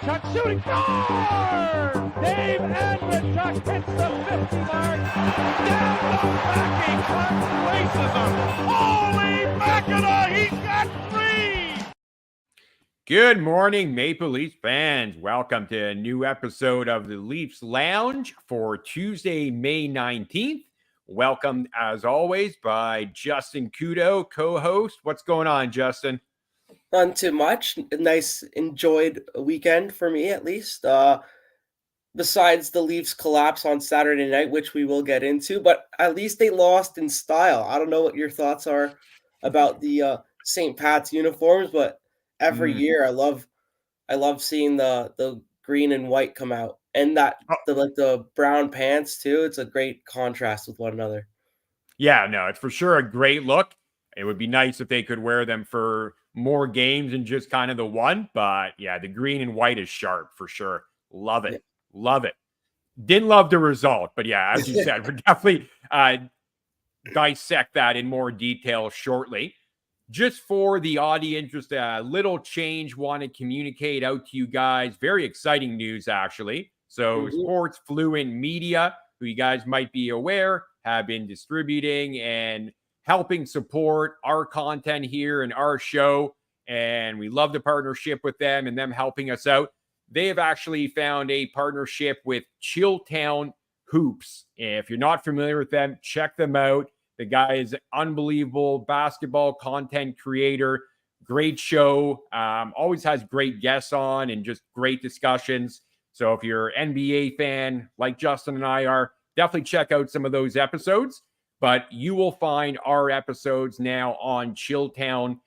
Andrechuk shooting, score! Dave Andrechuk hits the 50 mark, down the backing, Clark races him. Holy Mackinac, he's got three! Good morning, Maple Leafs fans. Welcome to a new episode of the Leafs Lounge for Tuesday, May 19th. Welcome, as always, by Justin Kudo, co-host. What's going on, Justin? Not too much. Nice, enjoyed weekend for me, at least. Besides the Leafs collapse on Saturday night, which we will get into, but at least they lost in style. I don't know what your thoughts are about the St. Pat's uniforms, but every year I love seeing the green and white come out, and the brown pants too. It's a great contrast with one another. Yeah, no, it's for sure a great look. It would be nice if they could wear them for more games than just kind of the one. But yeah, the green and white is sharp for sure. Love it. Yeah. Love it. Didn't love the result. But yeah, as you said, we're definitely dissect that in more detail shortly. Just for the audience, just a little change want to communicate out to you guys. Very exciting news, actually. So Sports Fluent Media, who you guys might be aware, have been distributing and helping support our content here and our show. And we love the partnership with them and them helping us out. They have actually found a partnership with Chilltown Hoops. If you're not familiar with them, check them out. The guy is unbelievable basketball content creator. Great show. Always has great guests on and just great discussions. So if you're an NBA fan like Justin and I are, definitely check out some of those episodes. But you will find our episodes now on Chilltown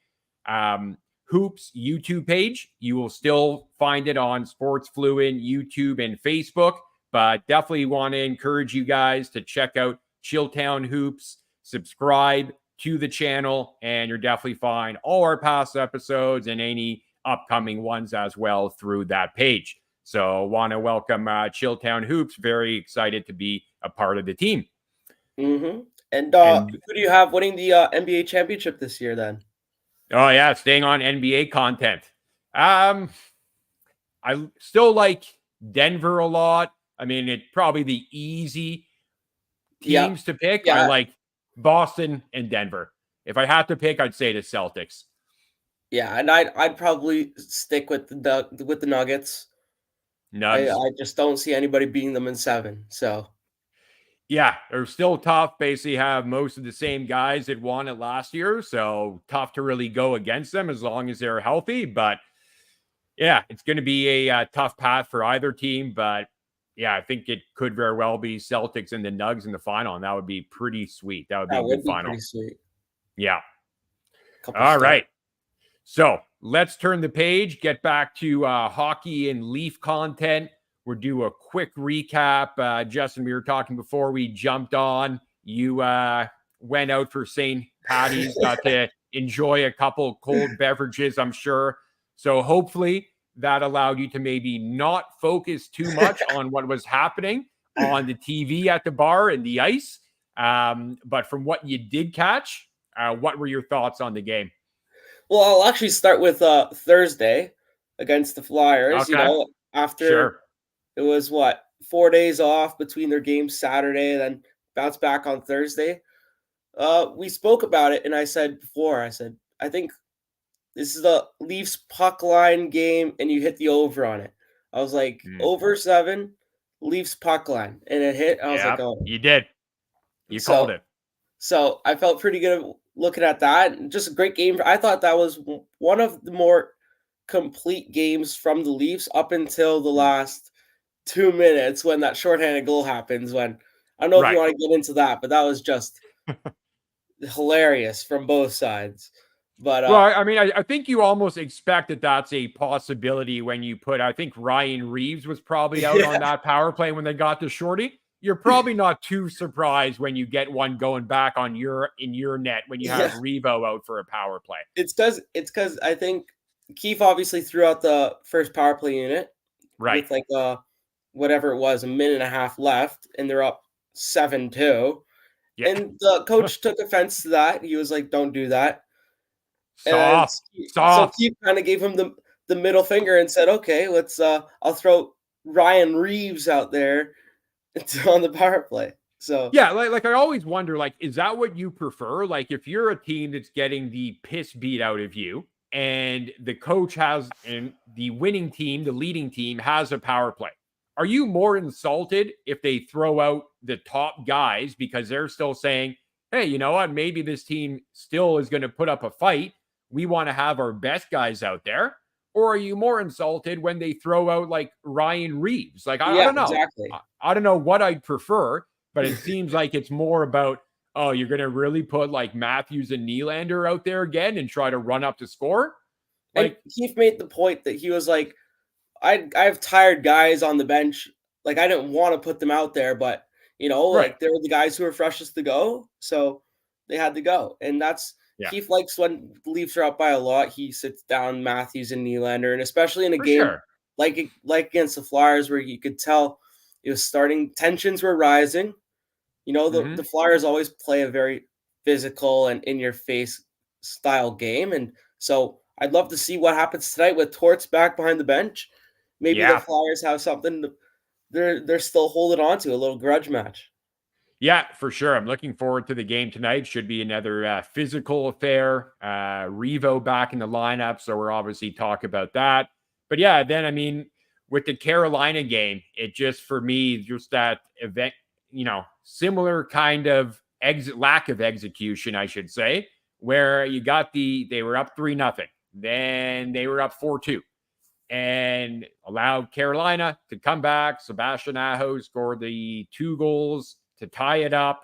Hoops YouTube page. You will still find it on Sports Fluent, YouTube, and Facebook. But definitely want to encourage you guys to check out Chilltown Hoops. Subscribe to the channel, and you're definitely find all our past episodes and any upcoming ones as well through that page. So want to welcome Chilltown Hoops. Very excited to be a part of the team. And who do you have winning the NBA championship this year then? Oh, yeah, staying on NBA content. I still like Denver a lot. I mean, it's probably the easy teams to pick. Yeah. I like Boston and Denver. If I had to pick, I'd say the Celtics. Yeah, and I'd probably stick with the Nuggets. I just don't see anybody beating them in 7. So yeah, they're still tough. Basically, have most of the same guys that won it last year, so tough to really go against them as long as they're healthy. But yeah, it's going to be a tough path for either team. But yeah, I think it could very well be Celtics and the Nugs in the final, and that would be pretty sweet. That would be a good final. Pretty sweet. Yeah. All right. So let's turn the page, get back to hockey and Leaf content. We'll do a quick recap. Justin, we were talking before we jumped on. You went out for St. Patty's, got to enjoy a couple cold beverages, I'm sure. So hopefully that allowed you to maybe not focus too much on what was happening on the TV at the bar and the ice. But from what you did catch, what were your thoughts on the game? Well, I'll actually start with Thursday against the Flyers. Okay. You know, after it was 4 days off between their games Saturday, then bounced back on Thursday. We spoke about it, and I said before, I think this is the Leafs puck line game, and you hit the over on it. I was like, over 7, Leafs puck line, and it hit. I was like, oh, you did. You called it. So I felt pretty good looking at that. Just a great game. I thought that was one of the more complete games from the Leafs up until the last 2 minutes when that shorthanded goal happens. When I don't know if you want to get into that, but that was just hilarious from both sides. But well, I mean, I think you almost expect that that's a possibility when you put. I think Ryan Reeves was probably out on that power play when they got to Shorty. You're probably not too surprised when you get one going back in your net when you have Revo out for a power play. It's because I think Keefe obviously threw out the first power play unit, with like whatever it was, a minute and a half left, and they're up 7-2. Yeah. And the coach took offense to that. He was like, "Don't do that." Soft. So Keefe kind of gave him the middle finger and said, okay, let's I'll throw Ryan Reeves out there on the power play. So Yeah, like I always wonder, like, is that what you prefer? Like, if you're a team that's getting the piss beat out of you, and the coach has, and the winning team, the leading team has a power play, are you more insulted if they throw out the top guys because they're still saying, hey, you know what? Maybe this team still is going to put up a fight. We want to have our best guys out there. Or are you more insulted when they throw out like Ryan Reeves? Like, I yeah, don't know. exactly. I don't know what I'd prefer, but it seems like it's more about, oh, you're going to really put like Matthews and Nylander out there again and try to run up the score? And Like, Keefe made the point that he was like, I have tired guys on the bench. Like I didn't want to put them out there, but right. like they were the guys who were freshest to go, so they had to go. And that's Yeah, Keefe likes when the Leafs are up by a lot. He sits down Matthews and Nylander, and especially in a for game sure. like against the Flyers, where you could tell it was starting, tensions were rising. The Hmm. Flyers always play a very physical and in your face style game. And so I'd love to see what happens tonight with Torts back behind the bench. Maybe the Yeah. Flyers have something they're still holding on to, a little grudge match. Yeah, for sure. I'm looking forward to the game tonight. Should be another physical affair. Revo back in the lineup, so we're obviously talk about that. But yeah, then I mean, with the Carolina game, it just for me just that event, similar kind of lack of execution, I should say, where you got they were up 3-0, then they were up 4-2, and allowed Carolina to come back. Sebastian Aho scored the 2 goals to tie it up.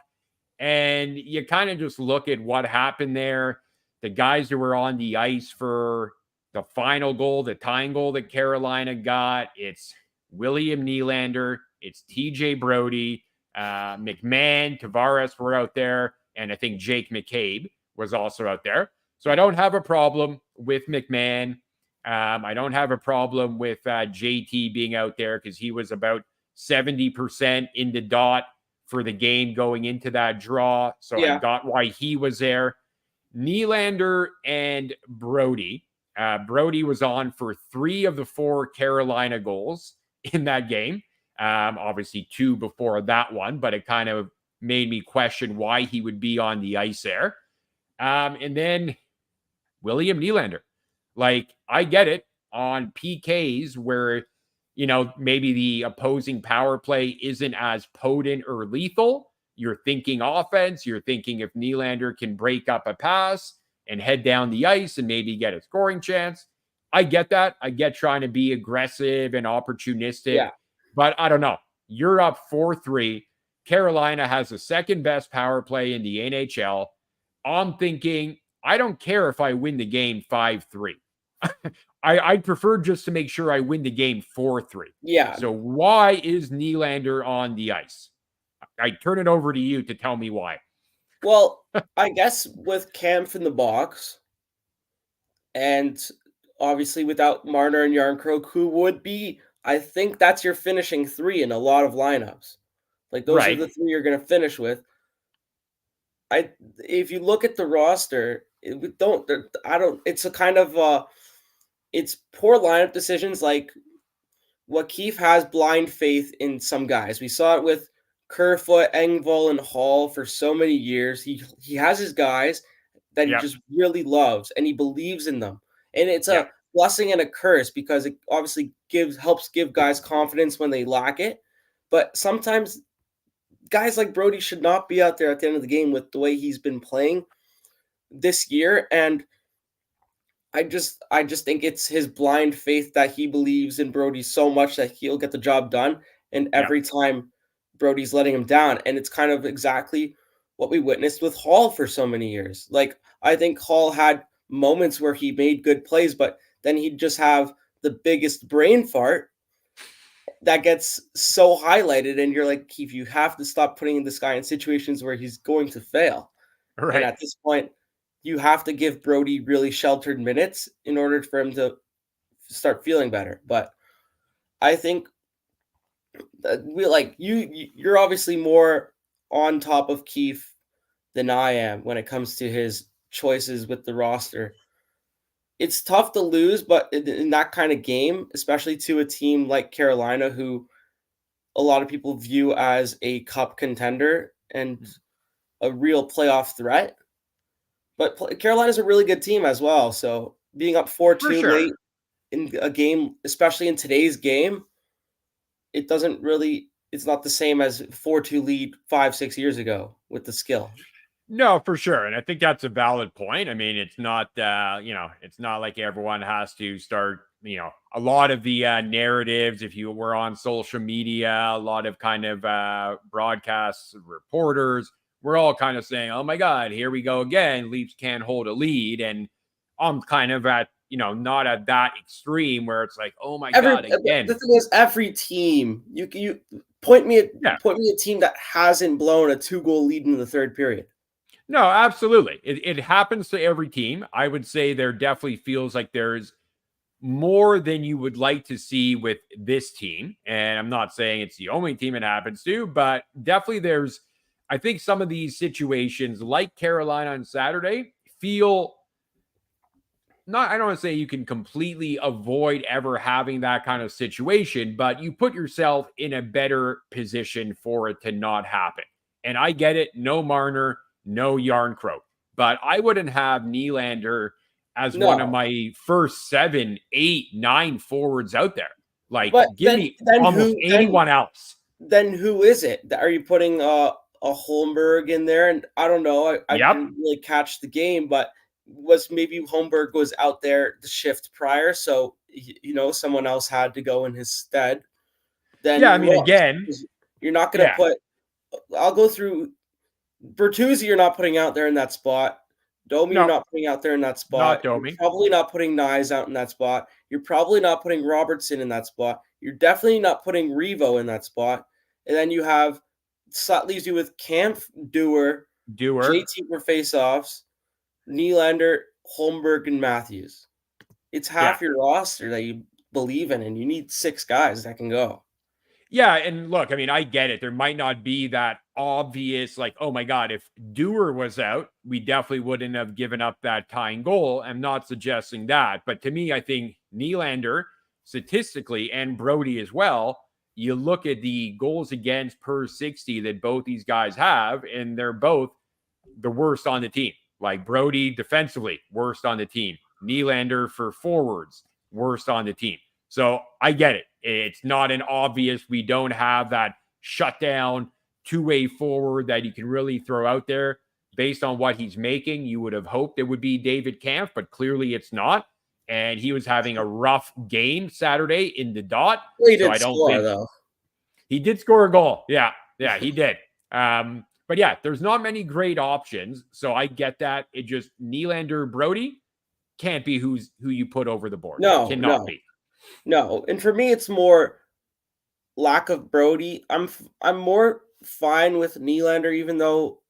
And you kind of just look at what happened there. The guys who were on the ice for the final goal, the tying goal that Carolina got, it's William Nylander, it's TJ Brody, McMahon, Tavares were out there, and I think Jake McCabe was also out there. So I don't have a problem with McMahon. I don't have a problem with JT being out there because he was about 70% in the dot for the game going into that draw. So I Yeah, got why he was there. Nylander and Brody. Brody was on for 3 of the 4 Carolina goals in that game. Obviously 2 before that one, but it kind of made me question why he would be on the ice there. And then William Nylander. Like, I get it on PKs where, maybe the opposing power play isn't as potent or lethal. You're thinking offense. You're thinking if Nylander can break up a pass and head down the ice and maybe get a scoring chance. I get that. I get trying to be aggressive and opportunistic, yeah. but I don't know. You're up 4-3. Carolina has the second best power play in the NHL. I'm thinking, I don't care if I win the game 5-3. I'd prefer just to make sure I win the game 4-3. Yeah. So why is Nylander on the ice? I turn it over to you to tell me why. Well, I guess with Kampf in the box, and obviously without Marner and Yarncroke, who would be, I think that's your finishing three in a lot of lineups. Like those are Right. the three you're going to finish with. If you look at the roster, I don't. It's a kind of it's poor lineup decisions. Like what Keefe has blind faith in some guys. We saw it with Kerfoot, Engvall, and Hall for so many years. He has his guys that he Yep. just really loves and he believes in them. And it's Yep. a blessing and a curse because it obviously helps give guys confidence when they lack it. But sometimes guys like Brody should not be out there at the end of the game with the way he's been playing this year. And I just think it's his blind faith that he believes in Brody so much that he'll get the job done. And Yep. every time Brody's letting him down. And it's kind of exactly what we witnessed with Hall for so many years. Like I think Hall had moments where he made good plays, but then he'd just have the biggest brain fart that gets so highlighted. And you're like, Keith, you have to stop putting this guy in situations where he's going to fail. And Right. at this point, you have to give Brody really sheltered minutes in order for him to start feeling better. But I think that you're obviously more on top of Keefe than I am when it comes to his choices with the roster. it's tough to lose, but in that kind of game, especially to a team like Carolina, who a lot of people view as a cup contender and a real playoff threat. But Carolina's a really good team as well. So being up For 4-2 late sure. in a game, especially in today's game, it doesn't really. It's not the same as 4-2 lead 5-6 years ago with the skill. No, for sure. And I think that's a valid point. I mean, it's not, it's not like everyone has to start, a lot of the narratives, if you were on social media, a lot of kind of broadcast reporters, we're all kind of saying, oh my God, here we go again. Leafs can't hold a lead. And I'm kind of at, not at that extreme where it's like, oh my God, The again. thing is, every team you point me Yeah. a team that hasn't blown a 2-goal lead in the third period. No, absolutely. It happens to every team. I would say there definitely feels like there's more than you would like to see with this team. And I'm not saying it's the only team it happens to, but definitely there's, I think some of these situations like Carolina on Saturday feel not, I don't want to say you can completely avoid ever having that kind of situation, but you put yourself in a better position for it to not happen. And I get it. No Marner, no Yarncroke, but I wouldn't have Nylander as one of No, my first 7, 8, 9 forwards out there. Like, but give me then almost who anyone else. then who is it? Are you putting a Holmberg in there? And I don't know. I Yep. didn't really catch the game, but was maybe Holmberg was out there the shift prior, so someone else had to go in his stead. Yeah. I Then mean, look, again, you're not going to yeah, put. I'll go through Bertuzzi. You're not putting out there in that spot. Domi, you're no, not putting out there in that not spot. You're Domi. probably not putting Nyes out in that spot. You're probably not putting Robertson in that spot. You're definitely not putting Revo in that spot. And then you have that leaves you with Kampf, Dewar, Doer. JT for faceoffs, Nylander, Holmberg, and Matthews. It's Yeah. half your roster that you believe in, and you need 6 guys that can go. Yeah, and look, I mean, I get it. There might not be that obvious, like, oh my God, if Dewar was out, we definitely wouldn't have given up that tying goal. I'm not suggesting that. But to me, I think Nylander, statistically, and Brody as well, you look at the goals against per 60 that both these guys have, and they're both the worst on the team. Like Brody defensively, worst on the team. Nylander for forwards, worst on the team. So I get it. It's not an obvious, we don't have that shutdown two-way forward that you can really throw out there based on what he's making. You would have hoped it would be David Kampf, but clearly it's not. And he was having a rough game Saturday in the dot. Well, he So did I don't score, think though. he did score a goal. Yeah, he did. But yeah, there's not many great options. So I get that. It just Nylander, Brody can't be who you put over the board. No, Cannot no, be. no. And for me, it's more lack of Brody. I'm more fine with Nylander, even though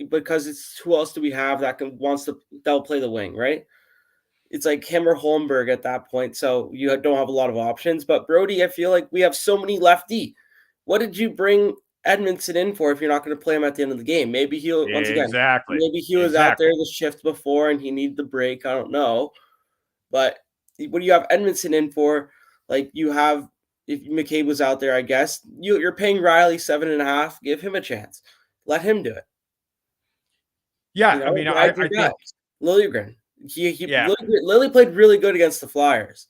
because it's who else do we have that'll play the wing, right? It's like him or Holmberg at that point, so you don't have a lot of options. But Brody, I feel like we have so many lefty. What did you bring Edmondson in for if you're not going to play him at the end of the game? Maybe he'll once again, Exactly. maybe he was out there the shift before and he needed the break. I don't know, but what do you have Edmondson in for? Like you have if McCabe was out there, I guess you're paying Riley 7.5. Give him a chance. Let him do it. Yeah, I mean, ride your I think, guys. Liljegren. yeah, Lily played really good against the Flyers.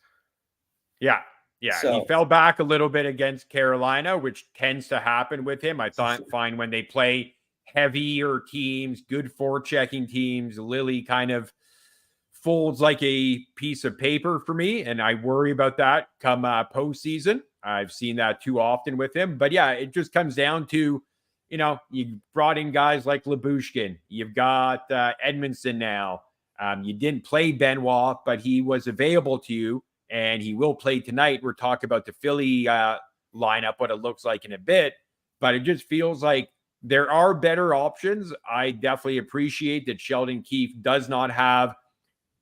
yeah, he So fell back a little bit against Carolina, which tends to happen with him. I find when they play heavier teams, good forechecking teams, Lily kind of folds like a piece of paper for me, and I worry about that come postseason. I've seen that too often with him. But yeah, it just comes down to, you brought in guys like Lyubushkin. You've got Edmondson now. You didn't play Benoit, but he was available to you, and he will play tonight. We're talking about the Philly lineup, what it looks like in a bit. But it just feels like there are better options. I definitely appreciate that Sheldon Keefe does not have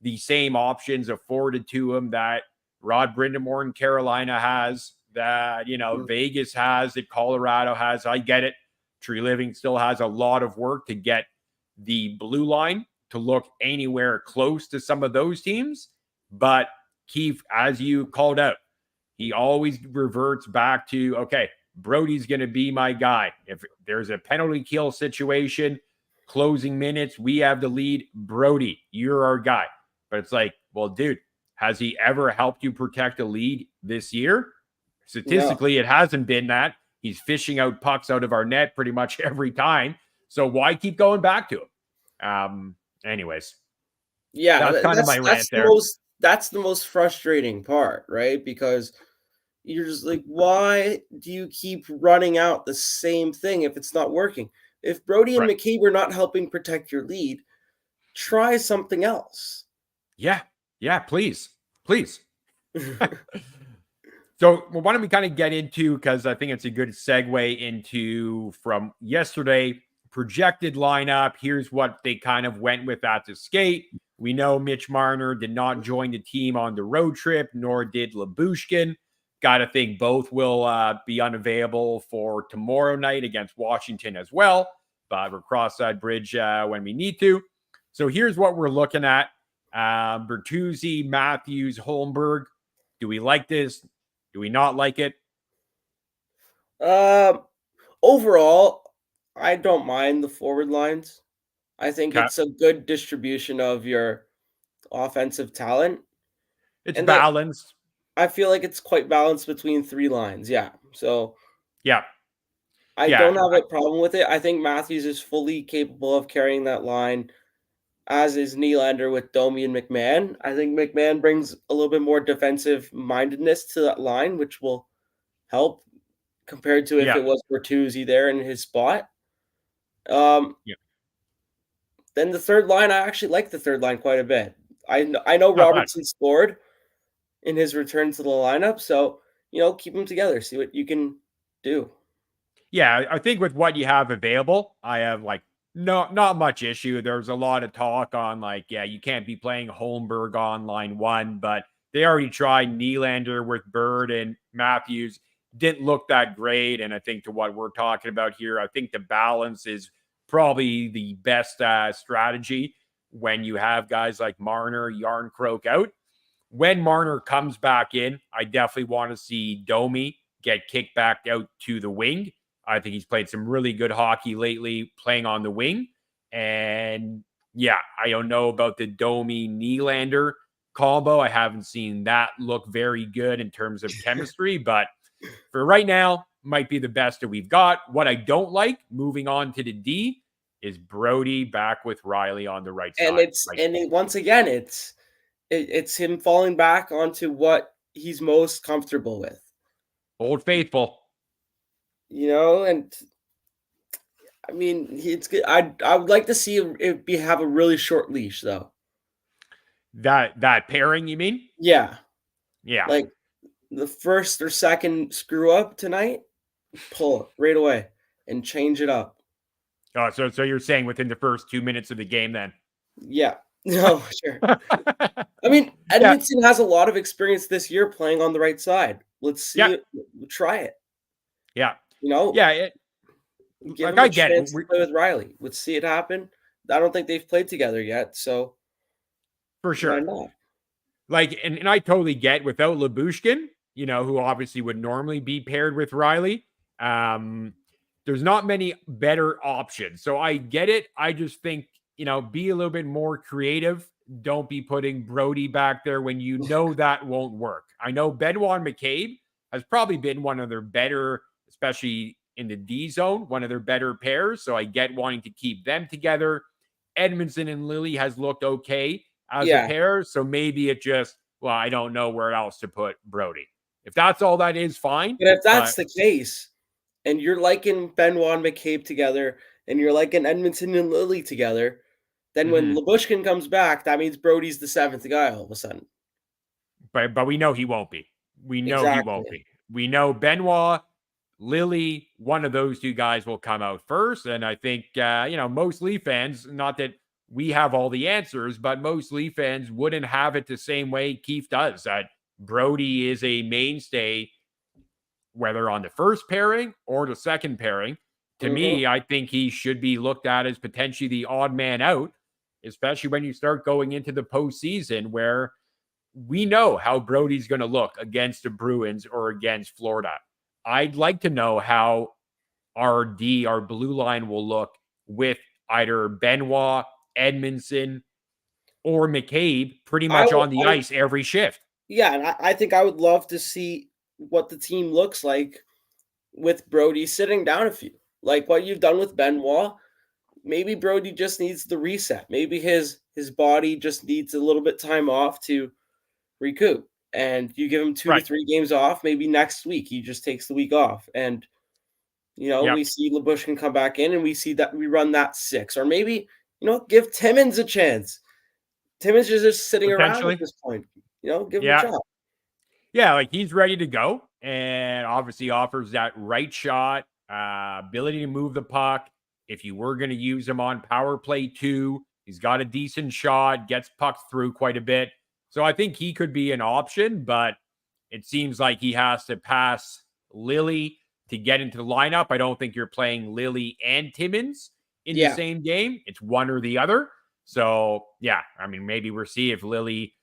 the same options afforded to him that Rod Brindamore in Carolina has, that, Vegas has, that Colorado has. I get it. Tree Living still has a lot of work to get the blue line to look anywhere close to some of those teams. But Keefe, as you called out, he always reverts back to, okay, Brody's going to be my guy. If there's a penalty kill situation, closing minutes, we have the lead. Brody, you're our guy. But it's like, well, dude, has he ever helped you protect a lead this year? No. Statistically, it hasn't been that. He's fishing out pucks out of our net pretty much every time. So why keep going back to him? Anyways, Yeah, that's kind of my rant that's there. that's the most frustrating part, right? Because you're just like, why do you keep running out the same thing if it's not working? If Brody and Right. McCabe are not helping protect your lead, try something else. Yeah. Yeah, please. Please. So why don't we kind of get into, because I think it's a good segue into from yesterday, projected lineup. Here's what they kind of went with at the skate. We know Mitch Marner did not join the team on the road trip, nor did Lyubushkin. Got to think both will be unavailable for tomorrow night against Washington as well. But we'll cross that bridge when we need to. So here's what we're looking at. Bertuzzi, Matthews, Holmberg. Do we like this? Do we not like it? Overall, I don't mind the forward lines. I think Okay. it's a good distribution of your offensive talent. It's And balanced. I feel like it's quite balanced between three lines. Yeah. So Yeah. I Yeah. don't have a problem with it. I think Matthews is fully capable of carrying that line, as is Nylander with Domi and McMahon. I think McMahon brings a little bit more defensive mindedness to that line, which will help compared to if Yeah. it was Bertuzzi there in his spot. Um, Yeah. then the third line, I actually like the third line quite a bit. I know Not bad. Robertson scored in his return to the lineup, so keep them together, see what you can do. Yeah. I think with what you have available, I have like not much issue. There's a lot of talk on like, yeah, you can't be playing Holmberg on line one, but they already tried Nylander with Bird and Matthews. Didn't look that great. And I think to what we're talking about here, I think the balance is probably the best strategy when you have guys like Marner, Yarncroke out. When Marner comes back in, I definitely want to see Domi get kicked back out to the wing. I think he's played some really good hockey lately playing on the wing. And yeah, I don't know about the Domi Nylander combo. I haven't seen that look very good in terms of chemistry, but for right now, might be the best that we've got. What I don't like, moving on to the D, is Brody back with Riley on the right And side. Like once again, it's him falling back onto what he's most comfortable with. Old Faithful. And I mean, it's good. I would like to see it have a really short leash though. That pairing, you mean? Yeah. Yeah. Like the first or second screw up tonight, pull it right away and change it up. Oh, so you're saying within the first 2 minutes of the game then? Yeah. No, sure. I mean, Edmonton has a lot of experience this year playing on the right side. Let's see it. Try it. Yeah. Give Like him I a get it. chance to play with Riley. Let's see it happen. I don't think they've played together yet, so For why sure. not? Like, and I totally get without Lyubushkin, who obviously would normally be paired with Riley. There's not many better options. So I get it. I just think, be a little bit more creative. Don't be putting Brody back there when you know that won't work. I know Benoit and McCabe has probably been one of their better, especially in the D zone, one of their better pairs. So I get wanting to keep them together. Edmondson and Lilly has looked okay as a pair. So maybe it just, I don't know where else to put Brody. If that's all that is, fine. But if that's the case, and you're liking Benoit and McCabe together, and you're liking Edmonton and Lilly together, then when Lyubushkin comes back, that means Brody's the seventh guy all of a sudden. But we know he won't be. We know he won't Exactly. be. We know Benoit, Lilly, one of those two guys will come out first. And I think, most Leaf fans, not that we have all the answers, but most Leaf fans wouldn't have it the same way Keefe does, that Brody is a mainstay, whether on the first pairing or the second pairing. To me, I think he should be looked at as potentially the odd man out, especially when you start going into the postseason where we know how Brody's going to look against the Bruins or against Florida. I'd like to know how our blue line will look with either Benoit, Edmondson, or McCabe pretty much on the ice every shift. Yeah, and I think I would love to see what the team looks like with Brody sitting down a few. Like what you've done with Benoit, maybe Brody just needs the reset. Maybe his body just needs a little bit time off to recoup. And you give him 2 to 3 games off. Maybe next week he just takes the week off. And we see Labushkin come back in and we see that we run that 6. Or maybe, give Timmins a chance. Timmins is just sitting around at this point. Give him a shot. Yeah, like he's ready to go and obviously offers that right shot, ability to move the puck. If you were going to use him on power play 2, he's got a decent shot, gets pucks through quite a bit. So I think he could be an option, but it seems like he has to pass Lily to get into the lineup. I don't think you're playing Lily and Timmins in the same game. It's one or the other. So, yeah, I mean, maybe we'll see if Lily,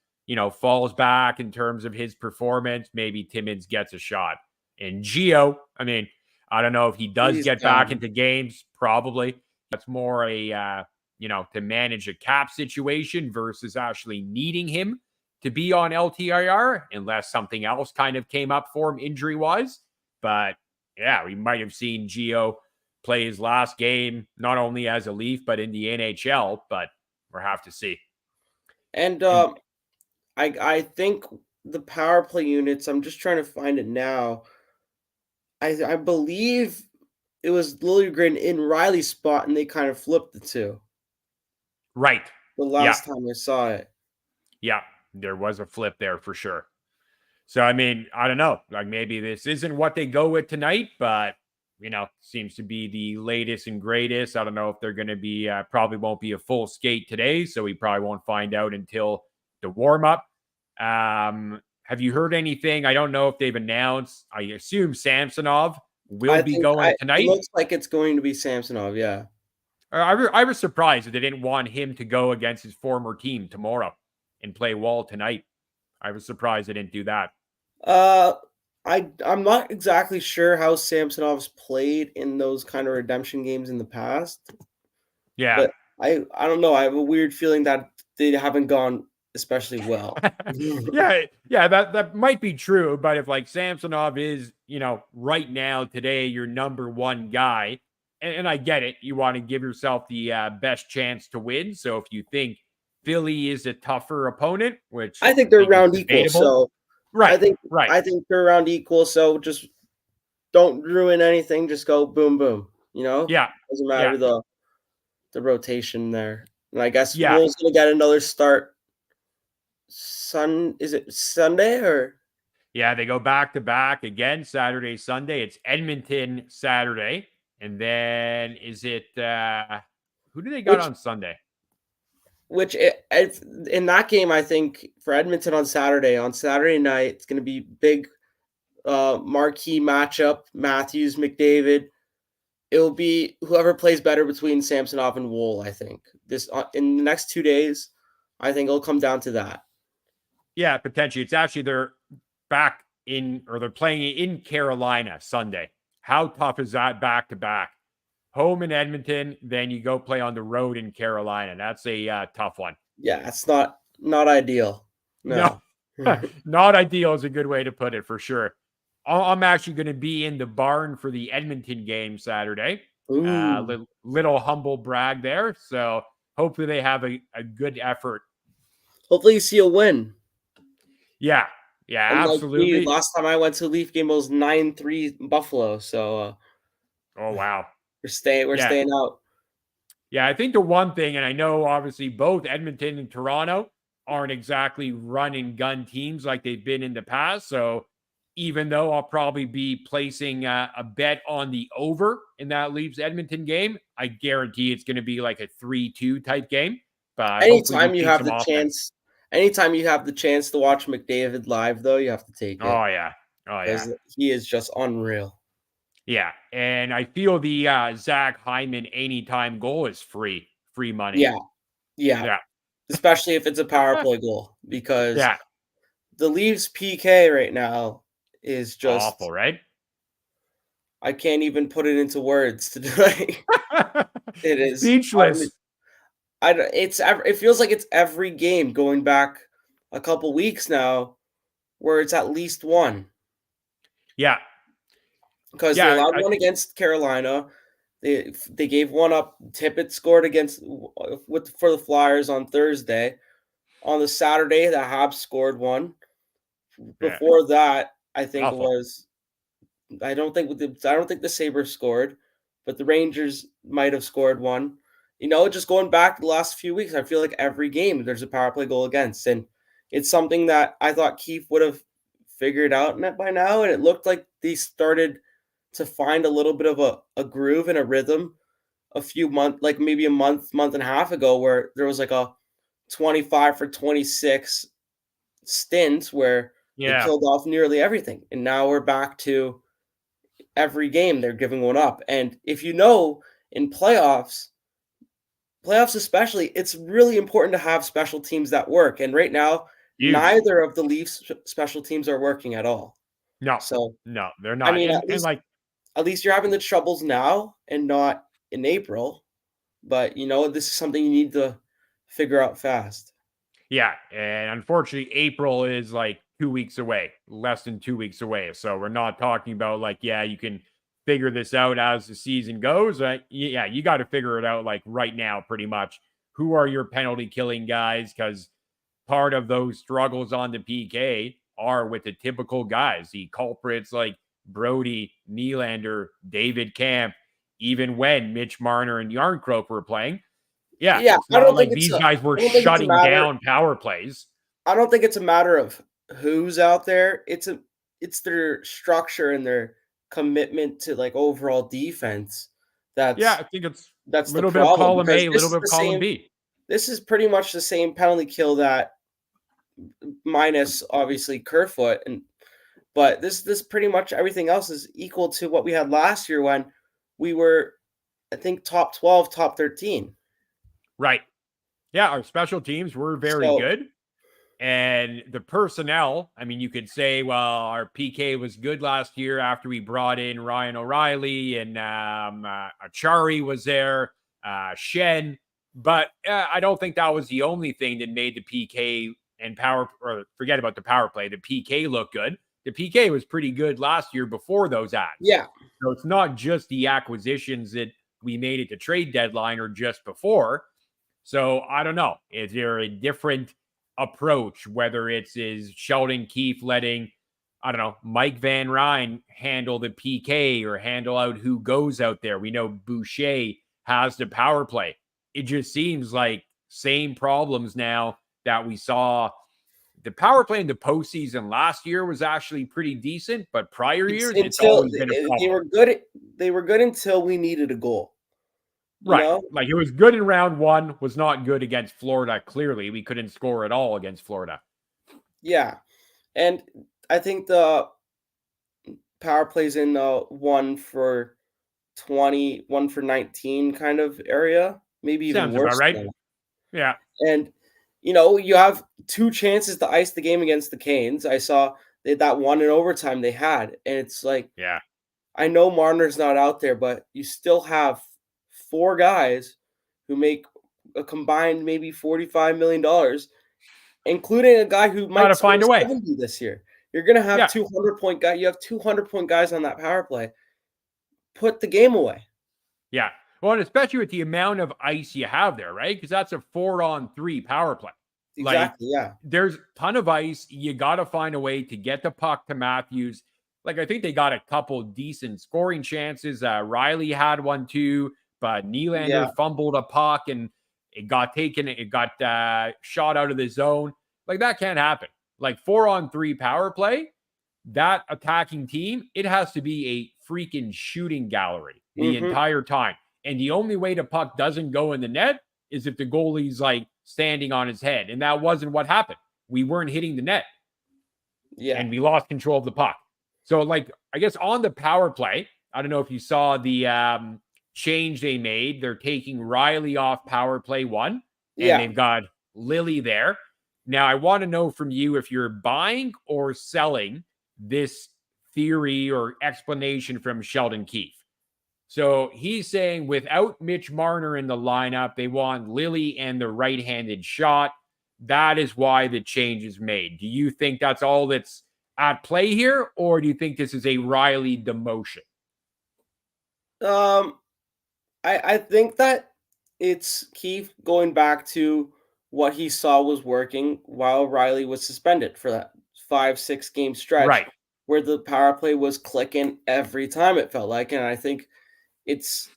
falls back in terms of his performance. Maybe Timmins gets a shot. And Gio, I mean, I don't know if he does get back into games. Probably. That's more a, to manage a cap situation versus actually needing him to be on LTIR unless something else kind of came up for him injury-wise. But, yeah, we might have seen Gio play his last game, not only as a Leaf, but in the NHL. But we'll have to see. And I think the power play units, I'm just trying to find it now. I believe it was Liljegren in Riley's spot, and they kind of flipped the two. Right. The last time I saw it. Yeah, there was a flip there for sure. So, I mean, I don't know. Like maybe this isn't what they go with tonight, but, seems to be the latest and greatest. I don't know if they're going to be, probably won't be a full skate today, so we probably won't find out until the warm-up. Have you heard anything? I don't know if they've announced. I assume Samsonov will be going tonight. It looks like it's going to be Samsonov, yeah. I was surprised that they didn't want him to go against his former team tomorrow and play Wall tonight. I was surprised they didn't do that. I'm not exactly sure how Samsonov's played in those kind of redemption games in the past. Yeah. But I don't know. I have a weird feeling that they haven't gone especially well. Yeah, that might be true. But if like Samsonov is, right now, today, your number one guy, and I get it, you want to give yourself the best chance to win. So if you think Philly is a tougher opponent, which I think they're around equal. So right. I think they're around equal. So just don't ruin anything. Just go boom, boom. Yeah. Doesn't matter the rotation there. And I guess Wolves gonna get another start. Is it Sunday or? Yeah, they go back to back again. Saturday, Sunday. It's Edmonton Saturday, and then is it who do they got on Sunday? In that game, I think for Edmonton on Saturday night, it's going to be big marquee matchup. Matthews, McDavid. It will be whoever plays better between Samsonov and Wool. I think this in the next 2 days. I think it'll come down to that. Yeah, potentially. It's actually they're playing in Carolina Sunday. How tough is that back to back? Home in Edmonton, then you go play on the road in Carolina. That's a tough one. Yeah, it's not ideal. No. Not ideal is a good way to put it for sure. I'm actually going to be in the barn for the Edmonton game Saturday. Little humble brag there. So hopefully they have a good effort. Hopefully you see a win. Yeah, absolutely. Like last time I went to a Leaf game, it was 9-3 Buffalo. So, oh wow, we're staying out. Yeah, I think the one thing, and I know obviously both Edmonton and Toronto aren't exactly run and gun teams like they've been in the past. So, even though I'll probably be placing a bet on the over in that Leafs Edmonton game, I guarantee it's going to be like a 3-2 type game. But anytime you have the chance to watch McDavid live, though, you have to take it. Oh yeah. He is just unreal. Yeah, and I feel the Zach Hyman anytime goal is free money. Yeah. Especially if it's a power play goal, because The Leafs PK right now is Awful, just right? I can't even put it into words to like it is Speechless. I don't it feels like it's every game going back a couple weeks now where it's at least one. Yeah. Because they Yeah. allowed one against Carolina. They gave one up. Tippett scored against for the Flyers on Thursday. On the Saturday, the Habs scored one. Yeah. Before that, I think it Awful. was I don't think the Sabres scored, but the Rangers might have scored one. Just going back the last few weeks, I feel like every game there's a power play goal against, and it's something that I thought Keefe would have figured out by now, and it looked like they started to find a little bit of a groove and a rhythm a few months, like maybe a month and a half ago, where there was like a 25 for 26 stint where they Yeah. killed off nearly everything, and now we're back to every game they're giving one up. And if in playoffs especially, it's really important to have special teams that work. And right now, Huge. neither of the Leafs special teams are working at all. No. So, No, they're I not. mean, And like, at least you're having the troubles now and not in April. But this is something you need to figure out fast. yeah. And unfortunately, April is like 2 weeks away, less than 2 weeks away. So we're not talking about like, yeah, you can figure this out as the season goes. Yeah, you got to figure it out like right now, pretty much. Who are your penalty killing guys? Because part of those struggles on the PK are with the typical guys, the culprits like Brody, Nylander, David Camp, even when Mitch Marner and Yarncroke were playing. Yeah, Yeah, it's not like these guys were I don't think it's a shutting matter down power plays. I don't think it's a matter of who's out there. It's their structure and their commitment to like overall defense. Yeah, That's I think it's a that's the little bit of problem column because A, a little bit of column B. this is pretty much the same penalty kill that minus obviously Kerfoot but this pretty much everything else is equal to what we had last year when we were I think top 12, top 13. Right. Yeah, our special teams were very So good. And the personnel, I mean, you could say, well, our PK was good last year after we brought in Ryan O'Reilly and Achari was there, Shen. But I don't think that was the only thing that made the PK and or forget about the power play, the PK look good. The PK was pretty good last year before those ads. yeah. So it's not just the acquisitions that we made at the trade deadline or just before. So I don't know. Is there a different approach, whether is Sheldon Keefe letting, I don't know, Mike Van Ryn handle the PK or handle out who goes out there? We know Boucher has the power play. It just seems like same problems now that we saw. The power play in the postseason last year was actually pretty decent, but prior It's years, it's until always been a they problem. were good. They were good until we needed a goal. You Right. know? Like it was good in round one, was not good against Florida. Clearly, we couldn't score at all against Florida. Yeah. And I think the power plays in the 1 for 20, 1 for 19 kind of area, maybe even Sounds about worse right. than that. Yeah. And you have two chances to ice the game against the Canes. I saw that one in overtime they had, and it's like Yeah. I know Marner's not out there, but you still have four guys who make a combined maybe $45 million, including a guy who Got might to score find a way. 70 this year. You're gonna have Yeah. 200-point guy. You have 200-point guys on that power play. Put the game away. Yeah. Well, and especially with the amount of ice you have there, right? Because that's a 4-on-3 power play. Like, Exactly. Yeah. there's a ton of ice. You got to find a way to get the puck to Matthews. Like, I think they got a couple decent scoring chances. Riley had one too, but Yeah. Nylander fumbled a puck and it got shot out of the zone. Like, that can't happen. Like, 4-on-3 power play, that attacking team, it has to be a freaking shooting gallery the Mm-hmm. entire time. And the only way the puck doesn't go in the net is if the goalie's like standing on his head. And that wasn't what happened. We weren't hitting the net Yeah. and we lost control of the puck. So, like, I guess on the power play, I don't know if you saw the change they made. They're taking Riley off power play 1, and Yeah. they've got Lily there. Now, I want to know from you if you're buying or selling this theory or explanation from Sheldon Keefe. So he's saying without Mitch Marner in the lineup, they want Lily and the right-handed shot. That is why the change is made. Do you think that's all that's at play here, or do you think this is a Riley demotion? I think that it's Keefe going back to what he saw was working while Riley was suspended for that 5-6 game stretch Right. where the power play was clicking every time it felt like. And I think it's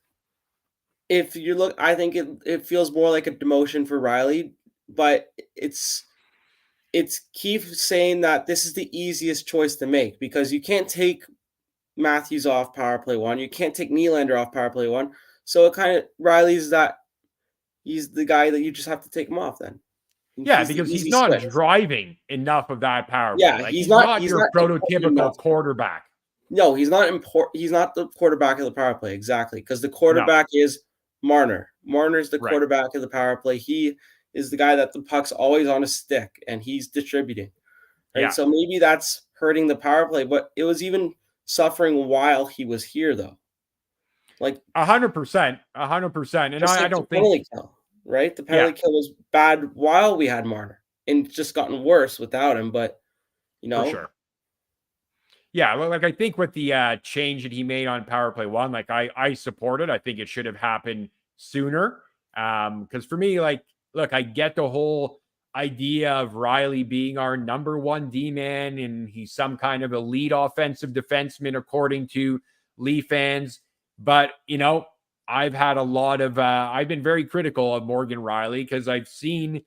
if you look, I think it feels more like a demotion for Riley, but it's Keefe saying that this is the easiest choice to make because you can't take Matthews off power play one, you can't take Nylander off power play one. So it kind of Riley's that he's the guy that you just have to take him off then. Yeah, He's the because he's easy not switch. driving enough of that power play. Yeah, Like he's he's not not he's your not important enough. prototypical quarterback. No, he's not he's not the quarterback of the power play exactly because the No. quarterback is Marner. Marner's the Right. quarterback of the power play. He is the guy that the puck's always on a stick and he's distributing. Right. Yeah. So maybe that's hurting the power play, but it was even suffering while he was here though. Like 100%. 100%. And just I like the don't think penalty kill, right? The penalty kill was bad while we had Marner and it's just gotten worse without him, but you know. for sure. Yeah, like I think with the change that he made on power play one, like I support it. I think it should have happened sooner. Because for me, like, look, I get the whole idea of Riley being our number one D man, and he's some kind of elite offensive defenseman, according to Leaf fans. But I've had a lot of I've been very critical of Morgan Riley because I've seen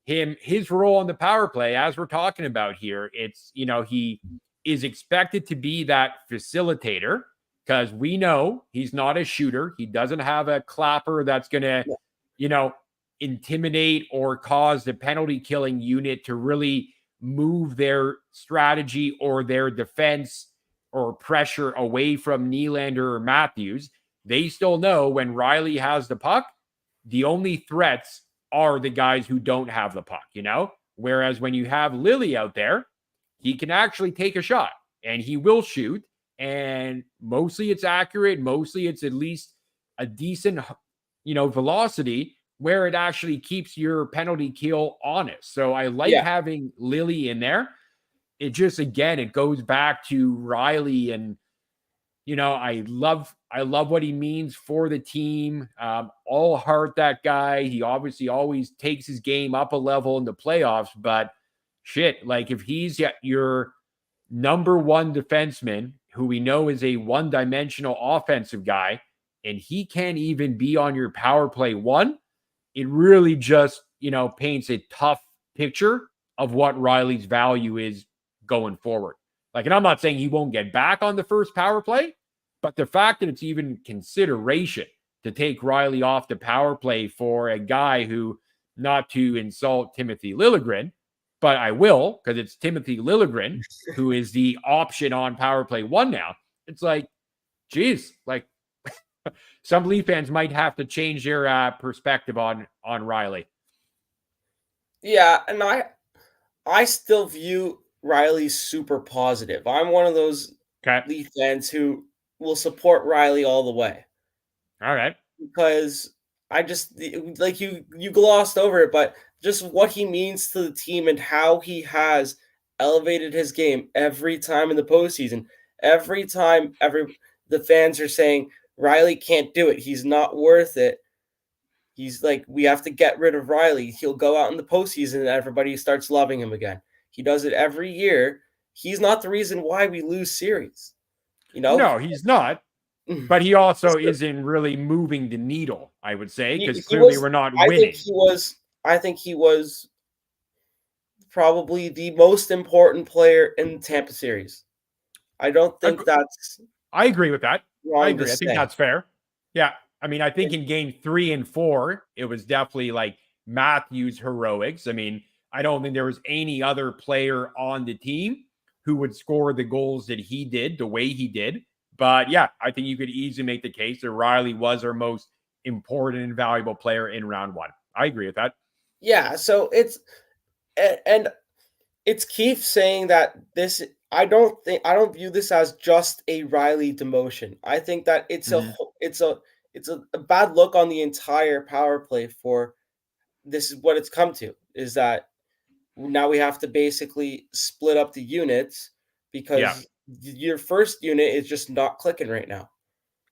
his role on the power play, as we're talking about here. It's he is expected to be that facilitator because we know he's not a shooter. He doesn't have a clapper that's going to, intimidate or cause the penalty killing unit to really move their strategy or their defense or pressure away from Nylander or Matthews. They still know when Riley has the puck, the only threats are the guys who don't have the puck, Whereas when you have Lily out there, he can actually take a shot and he will shoot. And mostly it's accurate. Mostly it's at least a decent, velocity where it actually keeps your penalty kill honest. So I like having Lily in there. It just, again, it goes back to Riley and, I love what he means for the team. All heart, that guy. He obviously always takes his game up a level in the playoffs, but shit, like if he's your number one defenseman, who we know is a one-dimensional offensive guy, and he can't even be on your power play one, it really just, paints a tough picture of what Riley's value is going forward. Like, and I'm not saying he won't get back on the first power play, but the fact that it's even consideration to take Riley off the power play for a guy who, not to insult Timothy Liljegren, but I will, because it's Timothy Liljegren who is the option on power play one now. It's like, geez, like some Leaf fans might have to change their perspective on Riley. Yeah, and I still view Riley super positive. I'm one of those Leaf fans who will support Riley all the way. All right. Because I just like you glossed over it, but just what he means to the team and how he has elevated his game every time in the postseason. Every time the fans are saying Riley can't do it. He's not worth it. He's like, we have to get rid of Riley. He'll go out in the postseason and everybody starts loving him again. He does it every year. He's not the reason why we lose series. No, he's not. But he also isn't really moving the needle, I would say, because clearly we're not winning. I think he was probably the most important player in the Tampa series. I don't think that's. I agree with that. I agree. I think say. that's fair. Yeah. I mean, I think in game 3 and 4, it was definitely like Matthews' heroics. I mean, I don't think there was any other player on the team who would score the goals that he did the way he did. But yeah, I think you could easily make the case that Riley was our most important and valuable player in round 1. I agree with that. Yeah, so And it's Keefe saying that this. I don't view this as just a Riley demotion. I think that Mhm. it's a bad look on the entire power play. For this is what it's come to, is that now we have to basically split up the units Yeah, because your first unit is just not clicking right now.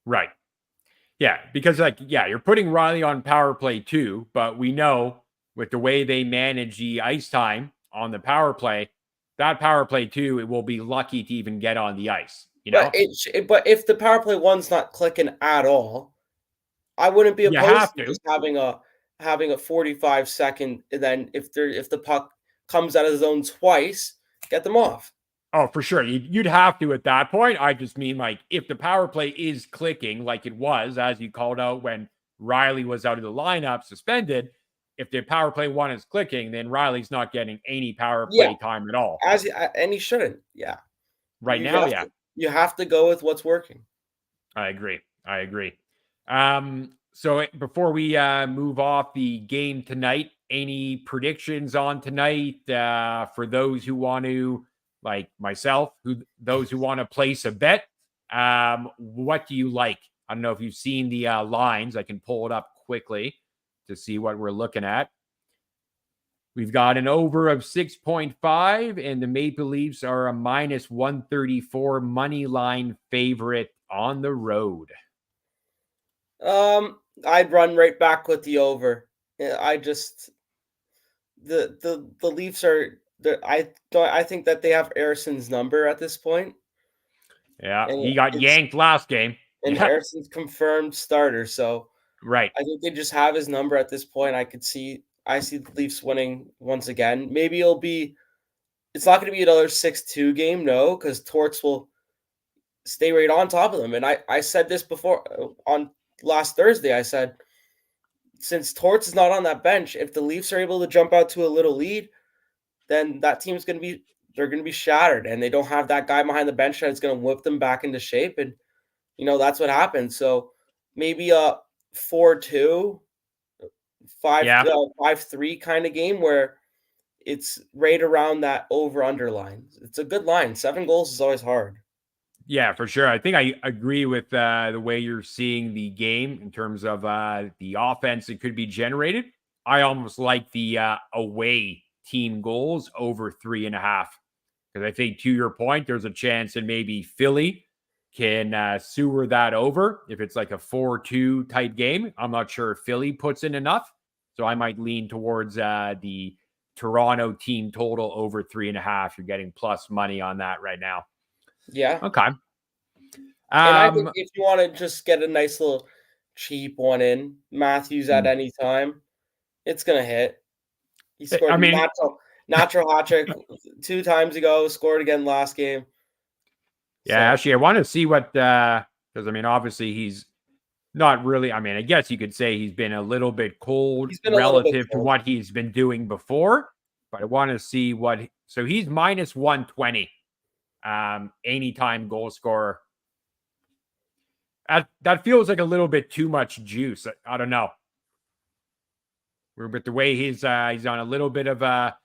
right. Yeah, because like yeah, you're putting Riley on power play too, but we know with the way they manage the ice time on the power play, that power play too, it will be lucky to even get on the ice, you know? But if the power play one's not clicking at all, I wouldn't be You opposed have to to. just having a 45-second, and then if the puck comes out of the zone twice, get them off. Oh, for sure. You'd have to at that point. I just mean like if the power play is clicking like it was, as you called out when Riley was out of the lineup suspended, if the power play one is clicking, then Riley's not getting any power Yeah, play time at all. and he shouldn't. Yeah, Right you now, have yeah. to you have to go with what's working. I agree. I agree. So before we move off the game tonight, any predictions on tonight for those who want to, like myself, those who want to place a bet? What do you like? I don't know if you've seen the lines. I can pull it up quickly to see what we're looking at. We've got an over of 6.5, and the Maple Leafs are a minus 134 money line favorite on the road. I'd run right back with the over. Yeah, I just the Leafs are I think that they have Harrison's number at this point, Yeah, and he got it's yanked last game. and Yeah, Harrison's confirmed starter, so right. I think they just have his number at this point. I see the Leafs winning once again. Maybe it's not going to be another 6-2 game, no, because Torts will stay right on top of them. And I said this before on last Thursday. I said, since Torts is not on that bench, if the Leafs are able to jump out to a little lead, then that team's going to be they're going to be shattered, and they don't have that guy behind the bench that's going to whip them back into shape. And that's what happened. So maybe a 4-2, 5 Yeah, 5-3 kind of game where it's right around that over underline. It's a good line. 7 goals is always hard. yeah, for sure. I think I agree with the way you're seeing the game in terms of the offense that could be generated. I almost like the away team goals over 3.5 because I think to your point, there's a chance that maybe Philly can sewer that over if it's like a 4-2 type game. I'm not sure if Philly puts in enough, so I might lean towards the Toronto team total over 3.5. You're getting plus money on that right now. Yeah. Okay. And I think Um, if you want to just get a nice little cheap one in, Matthews at any time, it's going to hit. He scored I a mean, natural hat trick 2 times ago, scored again last game. yeah, So actually, I want to see what because I mean, obviously, he's not really. I mean, I guess you could say he's been a little bit cold he's been a little bit relative to cold. what he's been doing before, but I want to see what. So he's minus 120, anytime goal scorer. That feels like a little bit too much juice. I don't know. But the way he's on a little bit of a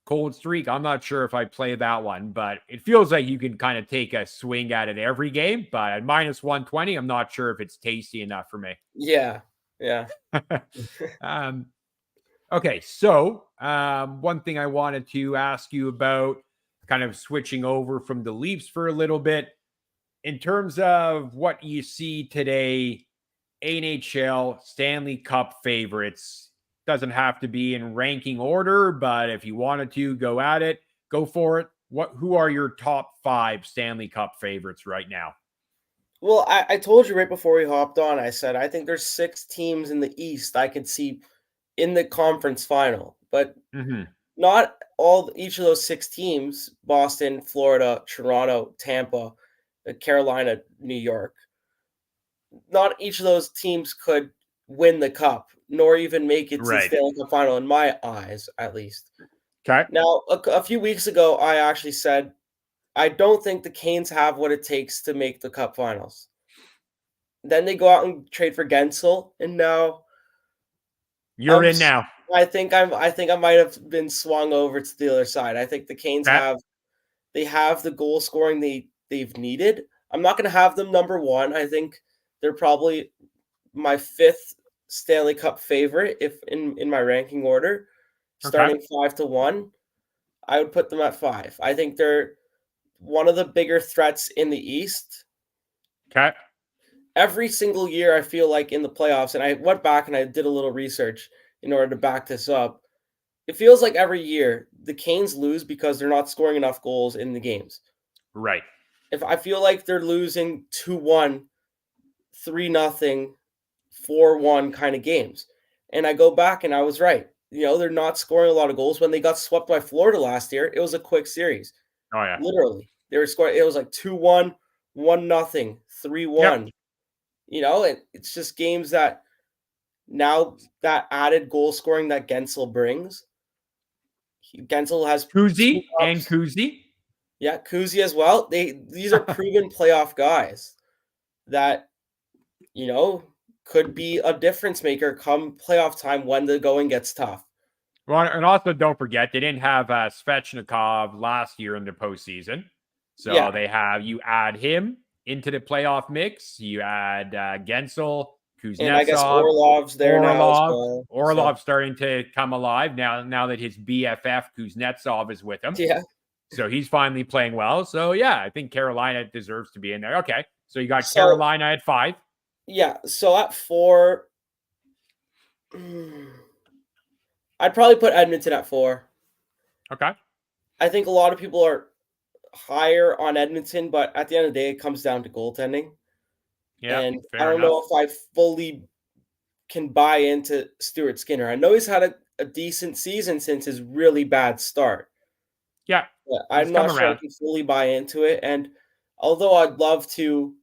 cold streak, I'm not sure if I play that one, but it feels like you can kind of take a swing at it every game. But at minus 120, I'm not sure if it's tasty enough for me. Yeah. Yeah. um, okay, so one thing I wanted to ask you about, kind of switching over from the Leafs for a little bit, in terms of what you see today, NHL Stanley Cup favorites. Doesn't have to be in ranking order, but if you wanted to go at it, go for it. Who are your top 5 Stanley Cup favorites right now? Well, I told you right before we hopped on, I said I think there's 6 teams in the East I could see in the conference final, but Mm-hmm. not each of those 6 teams, Boston, Florida, Toronto, Tampa, Carolina, New York, not each of those teams could win the cup, nor even make it to the Right. Stanley Cup final in my eyes, at least. Okay. Now, a few weeks ago, I actually said I don't think the Canes have what it takes to make the cup finals. Then they go out and trade for Gensel, and now You're I'm in now. I think I might have been swung over to the other side. I think the Canes Okay. have the goal scoring they've needed. I'm not gonna have them number one. I think they're probably my fifth Stanley Cup favorite if in my ranking order, Okay. starting 5 to 1. I would put them at 5. I think they're one of the bigger threats in the East. Okay. Every single year, I feel like in the playoffs, and I went back and I did a little research in order to back this up. It feels like every year the Canes lose because they're not scoring enough goals in the games. Right. If I feel like they're losing 2-1, 3-0, 4-1 kind of games. And I go back and I was right. They're not scoring a lot of goals. When they got swept by Florida last year, it was a quick series. Oh yeah. Literally. They were scoring, it was like 2-1, 1-0, Yep. 3-1. And it's just games that now that added goal scoring that Gensel brings. Gensel has 2 Kuzi and ups. Kuzi. Yeah, Kuzi as well. These are proven playoff guys that could be a difference maker come playoff time when the going gets tough. Well, and also don't forget they didn't have Svechnikov last year in the postseason, so Yeah. you add him into the playoff mix. You add Gensel, And I guess Kuznetsov, Orlov's there now as well. Orlov starting to come alive now that his BFF Kuznetsov is with him. Yeah. So he's finally playing well. So yeah, I think Carolina deserves to be in there. Okay, so you got Carolina at 5. Yeah, so at 4, I'd probably put Edmonton at 4. Okay. I think a lot of people are higher on Edmonton, but at the end of the day, it comes down to goaltending. Yeah, And I fair don't enough. know if I fully can buy into Stuart Skinner. I know he's had a decent season since his really bad start. Yeah, But he's I'm come not sure I around. can fully buy into it. And although I'd love to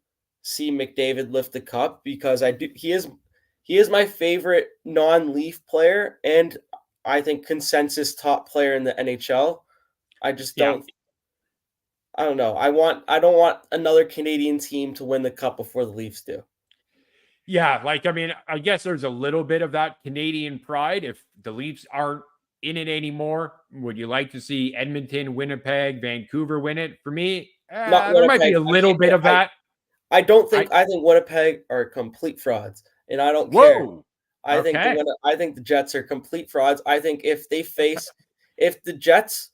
see McDavid lift the cup because he is my favorite non-Leaf player and I think consensus top player in the NHL. I just Yeah. I don't know. I don't want another Canadian team to win the cup before the Leafs do. Yeah, I guess there's a little bit of that Canadian pride. If the Leafs aren't in it anymore, would you like to see Edmonton, Winnipeg, Vancouver win it? For me, Not there might be Winnipeg. a little bit of that. I don't I think I think Winnipeg are complete frauds, and I don't care. Whoa. Okay. I think the Jets are complete frauds. I think if the Jets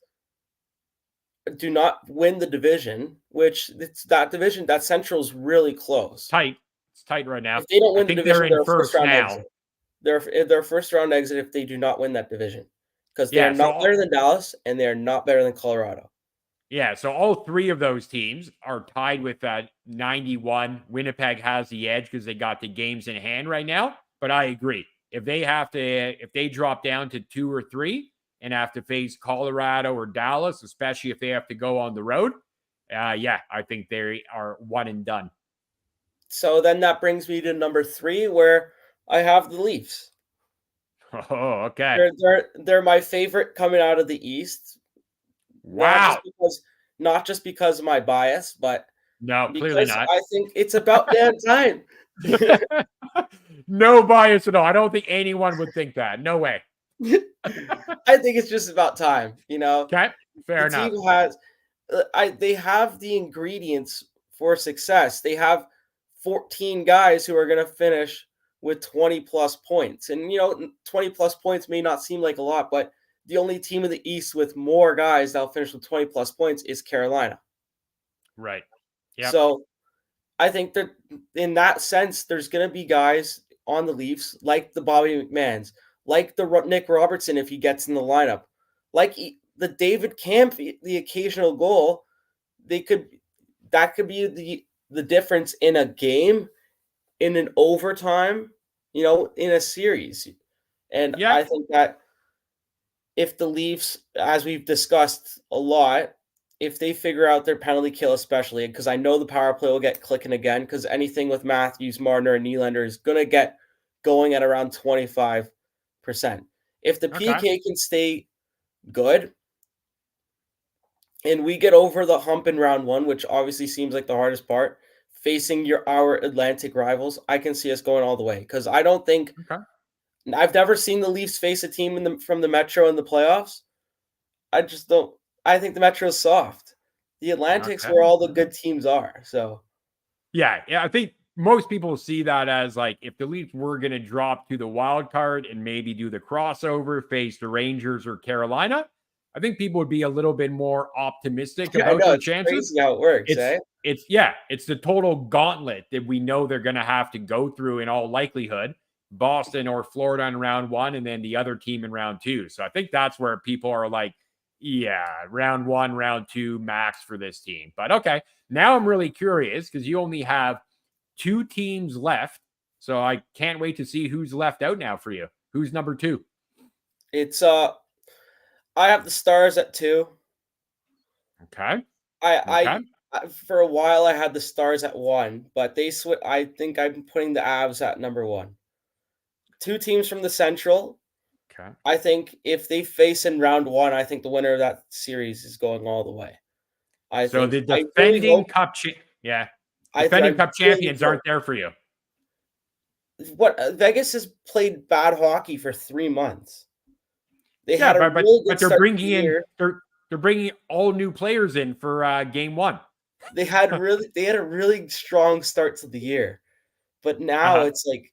do not win the division, which it's that division, that Central is really close. Tight. It's tight right now. If they don't I win the think division, they're they're in a first first round now. exit. They're first round exit if they do not win that division because they Yeah, are not better than Dallas and they are not better than Colorado. Yeah, so all 3 of those teams are tied with that 91. Winnipeg has the edge because they got the games in hand right now. But I agree. If they drop down to 2 or 3 and have to face Colorado or Dallas, especially if they have to go on the road, yeah, I think they are one and done. So then that brings me to number 3, where I have the Leafs. Oh, okay. They're my favorite coming out of the East. Wow. Not just because of my bias, but No, clearly because not. I think it's about damn time. No bias at all. I don't think anyone would think that. No way. I think it's just about time. Okay, fair enough. Team has, they have the ingredients for success. They have 14 guys who are going to finish with 20 plus points, and 20 plus points may not seem like a lot, but the only team in the East with more guys that'll finish with 20 plus points is Carolina. Right. Yeah. So I think that in that sense, there's going to be guys on the Leafs like the Bobby McMahons, like the Nick Robertson if he gets in the lineup, like the David Camp, the occasional goal. That could be the difference in a game, in an overtime, in a series. And Yeah. I think that if the Leafs, as we've discussed a lot, if they figure out their penalty kill, especially because I know the power play will get clicking again, because anything with Matthews, Marner, and Nylander is going to get going at around 25%. If the PK can stay good and we get over the hump in round 1, which obviously seems like the hardest part, facing our Atlantic rivals, I can see us going all the way because I don't think I've never seen the Leafs face a team from the Metro in the playoffs. I just don't. I think the Metro is soft. The Atlantic's Okay. where all the good teams are. So Yeah, I think most people see that as like if the Leafs were going to drop to the wild card and maybe do the crossover, face the Rangers or Carolina, I think people would be a little bit more optimistic yeah, I about know their it's chances. crazy how it works, It's eh? it's the total gauntlet that we know they're going to have to go through in all likelihood. Boston or Florida in round 1 and then the other team in round 2. So I think that's where people are like, yeah, round 1, round 2 max for this team. But okay, now I'm really curious because you only have 2 teams left. So I can't wait to see who's left out now for you. Who's number 2? It's I have the Stars at 2. Okay. Okay. I for a while I had the Stars at 1, but I think I'm putting the Avs at number 1. 2 teams from the Central. Okay. I think if they face in round 1, I think the winner of that series is going all the way. So the I really defending hope I defending cup really champions hope aren't there for you. Vegas has played bad hockey for 3 months. They Yeah, had a really but good start to the year. they're bringing all new players in for game 1. They had a really strong start to the year. But now Uh-huh. it's like,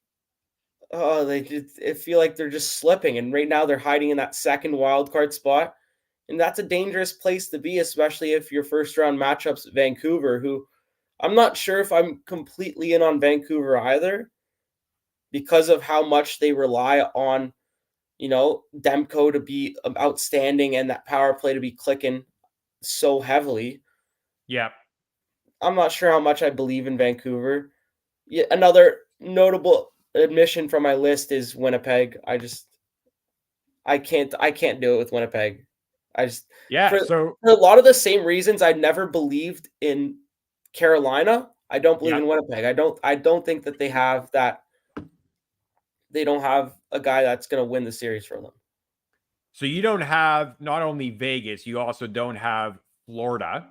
oh, I feel like they're just slipping, and right now they're hiding in that second wild card spot, and that's a dangerous place to be, especially if your first round matchups Vancouver, who I'm not sure if I'm completely in on Vancouver either because of how much they rely on, Demko to be outstanding and that power play to be clicking so heavily. Yeah. I'm not sure how much I believe in Vancouver. Yeah, another notable admission from my list is Winnipeg. I can't do it with Winnipeg. I just Yeah, for, so for a lot of the same reasons I never believed in Carolina. I don't believe yeah. in Winnipeg. I don't think that they don't have a guy that's going to win the series for them. So you don't have not only Vegas, you also don't have Florida.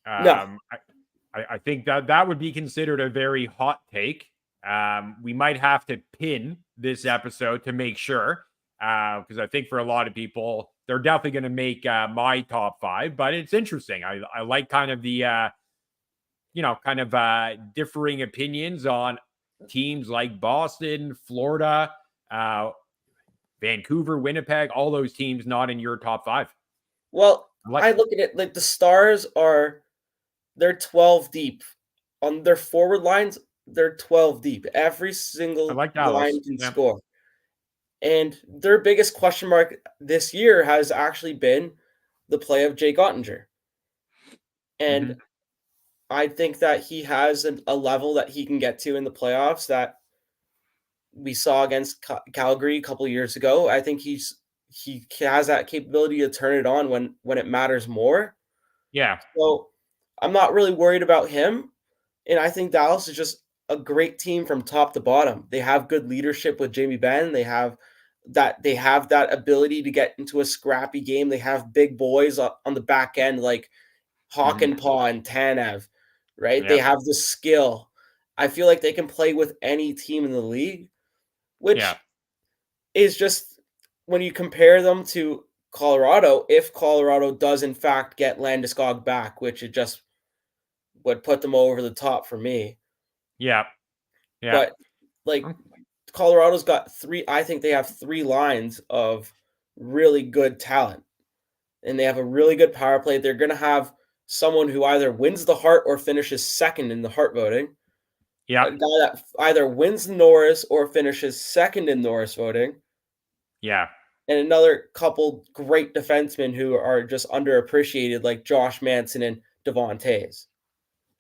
No. I think that would be considered a very hot take. We might have to pin this episode to make sure, because I think for a lot of people, they're definitely going to make my top 5. But it's interesting. I like kind of the differing opinions on teams like Boston, Florida, Vancouver, Winnipeg, all those teams not in your top 5. Well, Like I look at it like the Stars they're 12 deep. On their forward lines, they're 12 deep. Every I single like Dallas. line can Yeah. score. And their biggest question mark this year has actually been the play of Jake Ottinger. And Mhm. I think that he has a level that he can get to in the playoffs that we saw against Calgary a couple of years ago. I think he has that capability to turn it on when it matters more. Yeah. So I'm not really worried about him. And I think Dallas is just a great team from top to bottom. They have good leadership with Jamie Benn. They have that ability to get into a scrappy game. They have big boys on the back end like Mhm. Hawkenpaw and Tanev, right? They Yep. have the skill. I feel like they can play with any team in the league, Yeah. which is just when you compare them to Colorado, if Colorado does in fact get Landeskog back, which it just would put them over the top for me. Yeah. Yeah. But like Colorado's got I think they have 3 lines of really good talent, and they have a really good power play. They're gonna have someone who either wins the Hart or finishes second in the Hart voting, Yeah. a guy that either wins the Norris or finishes second in Norris voting, Yeah. and another couple great defensemen who are just underappreciated like Josh Manson and Devon Tays.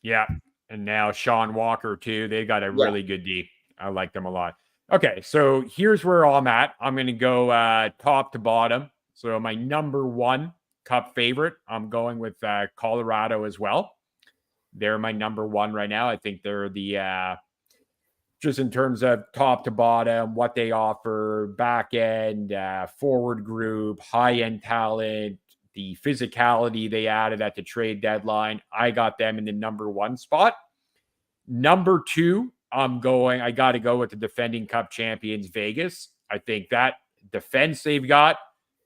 Yeah. And now Sean Walker too. They got a Yeah. really good D. I like them a lot. Okay, so here's where I'm at. I'm going to go top to bottom. So my number 1 cup favorite, I'm going with Colorado as well. They're my number 1 right now. I think they're the just in terms of top to bottom, what they offer, back end, forward group, high end talent, the physicality they added at the trade deadline. I got them in the number 1 spot. Number 2, I got to go with the defending Cup champions, Vegas. I think that defense they've got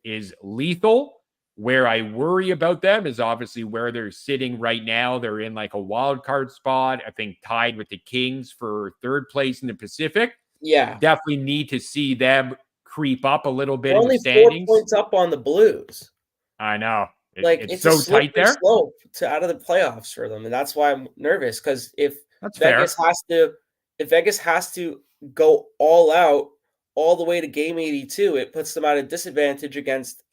is lethal. Where I worry about them is obviously where they're sitting right now. They're in like a wild card spot, I think tied with the Kings for third place in the Pacific. Yeah. Definitely need to see them creep up a little bit They're in the only 4 standings. points up on the Blues. I know. It's so a slippery tight there. slope to out of the playoffs for them, and that's why I'm nervous. Because if That's Vegas fair. has to go all out all the way to game 82, it puts them at a disadvantage against,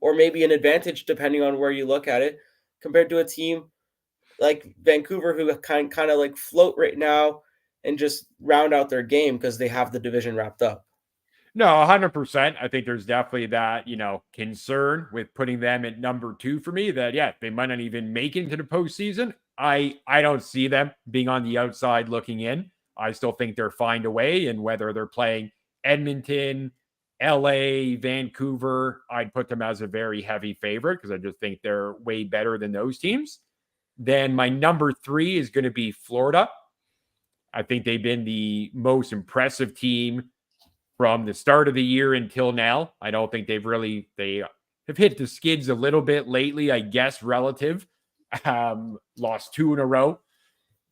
or maybe an advantage depending on where you look at it, compared to a team like Vancouver who kind of like float right now and just round out their game because they have the division wrapped up. No, 100%. I think there's definitely that, concern with putting them at number 2 for me that, yeah, they might not even make it into the postseason. I don't see them being on the outside looking in. I still think they're find a way, and whether they're playing Edmonton, LA, Vancouver, I'd put them as a very heavy favorite because I just think they're way better than those teams. Then my number 3 is going to be Florida. I think they've been the most impressive team from the start of the year until now. I don't think they have hit the skids a little bit lately, I guess, relative. Lost 2 in a row.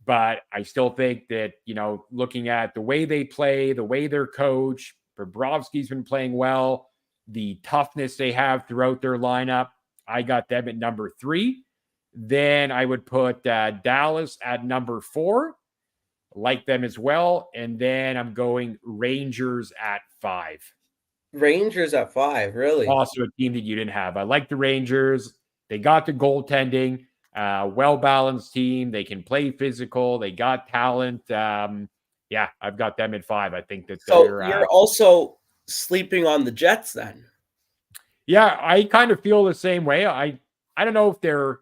But I still think that, looking at the way they play, the way they're coached, Bobrovsky's been playing well, the toughness they have throughout their lineup, I got them at number 3. Then I would put Dallas at number 4. Like them as well. And then I'm going Rangers at 5. Rangers at 5, really? Also a team that you didn't have. I like the Rangers. They got the goaltending. Well-balanced team. They can play physical. They got talent. Yeah, I've got them at 5. I think that So you're also sleeping on the Jets then? Yeah, I kind of feel the same way. I don't know if they're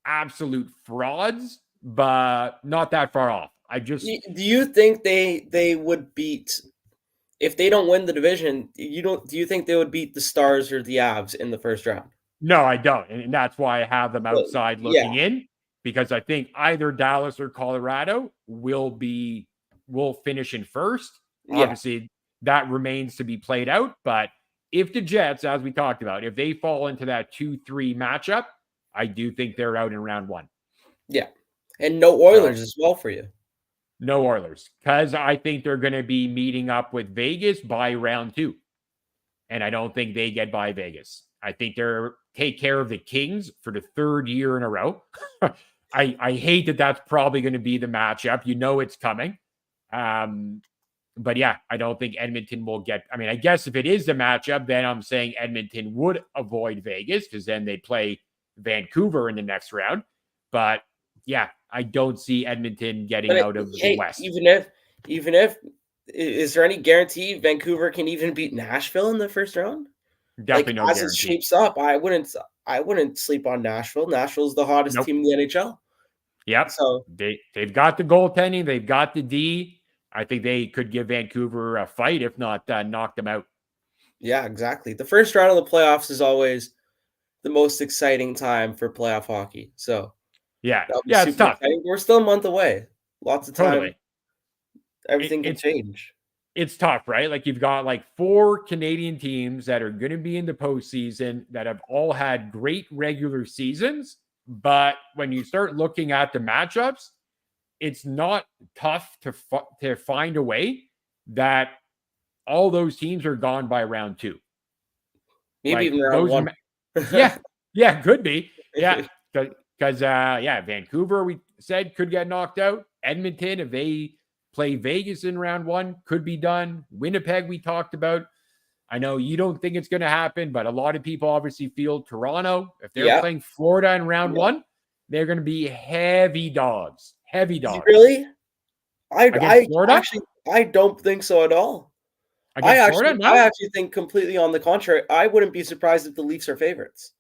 absolute frauds, but not that far off. Do you think they would beat, if they don't win the division, do you think they would beat the Stars or the Avs in the first round? No, I don't. And that's why I have them outside looking in, because I think either Dallas or Colorado will finish in first. Obviously, that remains to be played out. But if the Jets, as we talked about, if they fall into that 2-3 matchup, I do think they're out in round 1. Yeah. And no Oilers as well for you. No Oilers, because I think they're going to be meeting up with Vegas by round 2. And I don't think they get by Vegas. I think they're take care of the Kings for the 3rd year in a row. I hate that that's probably going to be the matchup. It's coming. But yeah, I don't think Edmonton will get. I mean, I guess if it is the matchup, then I'm saying Edmonton would avoid Vegas because then they play Vancouver in the next round. But yeah, I don't see Edmonton getting out of the West. Even if, is there any guarantee Vancouver can even beat Nashville in the first round? Definitely no as guarantee. it shapes up, I wouldn't sleep on Nashville. Nashville's the hottest team in the NHL. Yep. So they've got the goaltending, they've got the D. I think they could give Vancouver a fight, if not knock them out. Yeah, exactly. The first round of the playoffs is always the most exciting time for playoff hockey. So yeah, it's tough. Exciting. We're still a month away. Lots of time. Totally. Everything can change. It's tough, right? Like you've got like 4 Canadian teams that are going to be in the postseason that have all had great regular seasons. But when you start looking at the matchups, it's not tough to find a way that all those teams are gone by round 2. Maybe even round 1. Yeah, could be. Yeah, because Vancouver, we said, could get knocked out. Edmonton, if they play Vegas in round 1, could be done. Winnipeg, we talked about. I know you don't think it's going to happen, but a lot of people obviously feel Toronto. If they're playing Florida in round 1, they're going to be heavy dogs. Heavy dogs. Really? I don't think so at all. I actually think completely on the contrary. I wouldn't be surprised if the Leafs are favorites.